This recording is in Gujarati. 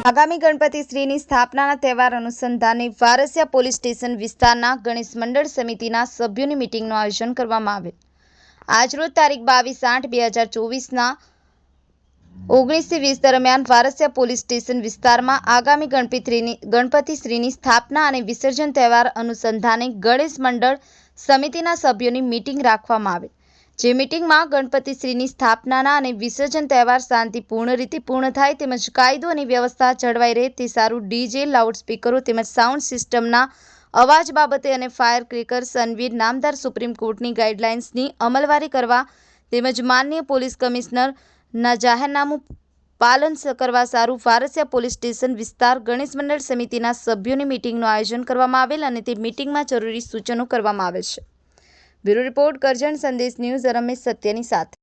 આગામી ગણપતિ શ્રીની સ્થાપનાના તહેવાર અનુસંધાને વારસિયા પોલીસ સ્ટેશન વિસ્તારના ગણેશ મંડળ સમિતિના સભ્યોની મીટિંગનું આયોજન કરવામાં આવેલ। આજરોજ તારીખ 22/8/2024ના 19:20 દરમિયાન વારસિયા પોલીસ સ્ટેશન વિસ્તારમાં આગામી ગણપતિ શ્રીની સ્થાપના અને વિસર્જન તહેવાર અનુસંધાને ગણેશ મંડળ સમિતિના સભ્યોની મીટિંગ રાખવામાં આવેલ। જે મીટિંગમાં ગણપતિ શ્રીની સ્થાપનાના અને વિસર્જન તહેવાર શાંતિપૂર્ણ રીતે પૂર્ણ થાય તેમજ કાયદો અને વ્યવસ્થા જળવાઈ રહે તે સારું ડીજે, લાઉડસ્પીકરો તેમજ સાઉન્ડ સિસ્ટમના અવાજ બાબતે અને ફાયર ક્રેકર્સ અન્વયે નામદાર સુપ્રીમ કોર્ટની ગાઈડલાઇન્સની અમલવારી કરવા તેમજ માનનીય પોલીસ કમિશનરના જાહેરનામું પાલન કરવા સારું વારસિયા પોલીસ સ્ટેશન વિસ્તાર ગણેશ મંડળ સમિતિના સભ્યોની મીટિંગનું આયોજન કરવામાં આવેલ અને તે મીટિંગમાં જરૂરી સૂચનો કરવામાં આવે છે। બ્યુરો રિપોર્ટ કરજણ સંદેશ ન્યૂઝ રમેશ સત્યની સાથે।